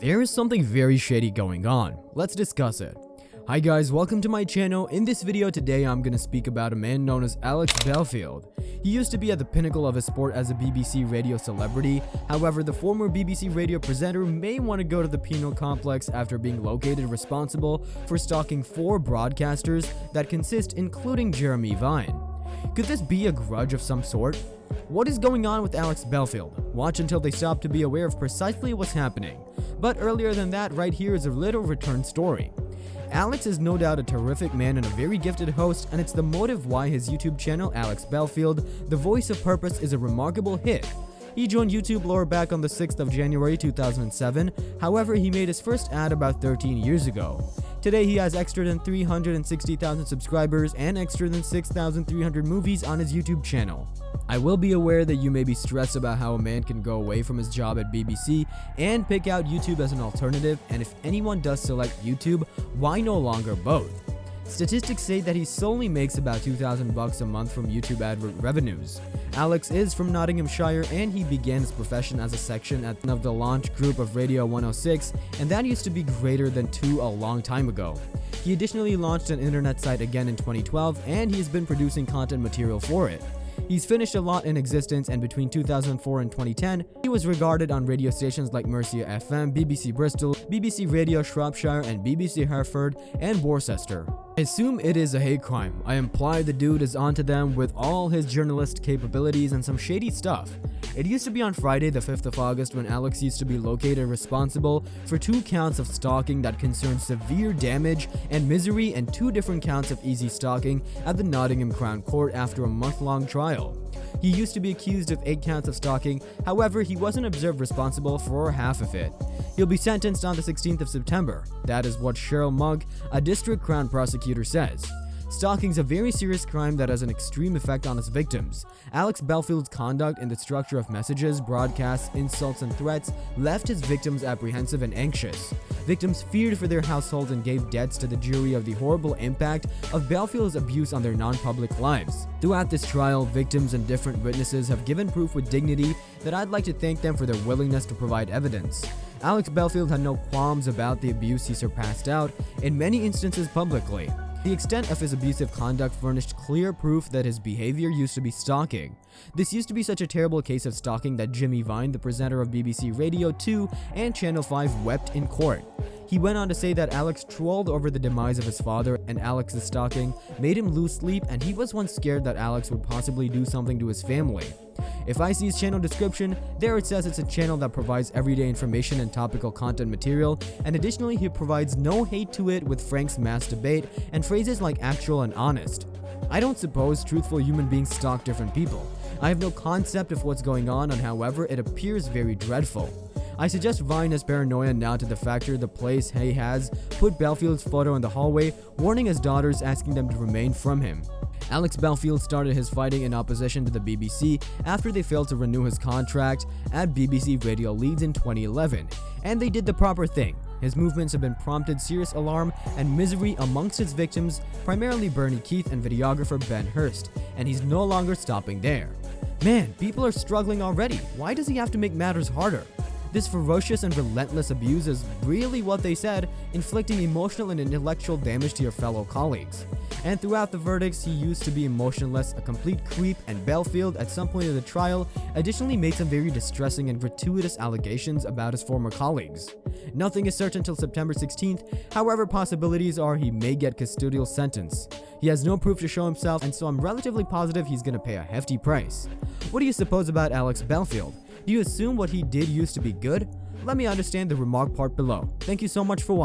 There is something very shady going on. Let's discuss it. Hi guys, welcome to my channel. In this video today, I'm gonna speak about a man known as Alex Belfield. He used to be at the pinnacle of his sport as a BBC radio celebrity. However, the former BBC radio presenter may want to go to the penal complex after being located responsible for stalking 4 broadcasters that consist including Jeremy Vine. Could this be a grudge of some sort? What is going on with Alex Belfield? Watch until they stop to be aware of precisely what's happening. But earlier than that, right here is a little return story. Alex is no doubt a terrific man and a very gifted host, and it's the motive why his YouTube channel, Alex Belfield, The Voice of Purpose, is a remarkable hit. He joined YouTube lore back on the 6th of January 2007, however he made his first ad about 13 years ago. Today he has extra than 360,000 subscribers and extra than 6,300 movies on his YouTube channel. I will be aware that you may be stressed about how a man can go away from his job at BBC and pick out YouTube as an alternative, and if anyone does select YouTube, why no longer both? Statistics say that he solely makes about $2,000 a month from YouTube advert revenues. Alex is from Nottinghamshire and he began his profession as a section at one of the launch group of Radio 106, and that used to be greater than 2 a long time ago. He additionally launched an internet site again in 2012 and he's been producing content material for it. He's finished a lot in existence, and between 2004 and 2010, he was regarded on radio stations like Mercia FM, BBC Bristol, BBC Radio Shropshire, and BBC Hereford and Worcester. I assume it is a hate crime. I imply the dude is onto them with all his journalist capabilities and some shady stuff. It used to be on Friday the 5th of August when Alex used to be located responsible for 2 counts of stalking that concerned severe damage and misery and 2 different counts of easy stalking at the Nottingham Crown Court after a month-long trial. He used to be accused of 8 counts of stalking, however he wasn't observed responsible for half of it. He'll be sentenced on the 16th of September. That is what Cheryl Mugg, a district crown prosecutor, says. Stalking is a very serious crime that has an extreme effect on its victims. Alex Belfield's conduct in the structure of messages, broadcasts, insults, and threats left his victims apprehensive and anxious. Victims feared for their households and gave debts to the jury of the horrible impact of Belfield's abuse on their non-public lives. Throughout this trial, victims and different witnesses have given proof with dignity that I'd like to thank them for their willingness to provide evidence. Alex Belfield had no qualms about the abuse he surpassed out, in many instances publicly. The extent of his abusive conduct furnished clear proof that his behavior used to be stalking. This used to be such a terrible case of stalking that Jimmy Vine, the presenter of BBC Radio 2 and Channel 5, wept in court. He went on to say that Alex trolled over the demise of his father, and Alex's stalking made him lose sleep, and he was once scared that Alex would possibly do something to his family. If I see his channel description, there it says it's a channel that provides everyday information and topical content material, and additionally he provides no hate to it with Frank's mass debate and phrases like actual and honest. I don't suppose truthful human beings stalk different people. I have no concept of what's going on, and however, it appears very dreadful. I suggest Vine has paranoia now to the factor the place he has put Belfield's photo in the hallway, warning his daughters, asking them to remain from him. Alex Belfield started his fighting in opposition to the BBC after they failed to renew his contract at BBC Radio Leeds in 2011, and they did the proper thing. His movements have been prompted serious alarm and misery amongst his victims, primarily Bernie Keith and videographer Ben Hurst, and he's no longer stopping there. Man, people are struggling already. Why does he have to make matters harder? This ferocious and relentless abuse is really what they said, inflicting emotional and intellectual damage to your fellow colleagues. And throughout the verdicts, he used to be emotionless, a complete creep, and Belfield, at some point of the trial, additionally made some very distressing and gratuitous allegations about his former colleagues. Nothing is certain until September 16th, however possibilities are he may get custodial sentence. He has no proof to show himself, and so I'm relatively positive he's gonna pay a hefty price. What do you suppose about Alex Belfield? Do you assume what he did used to be good? Let me understand the remark part below. Thank you so much for watching.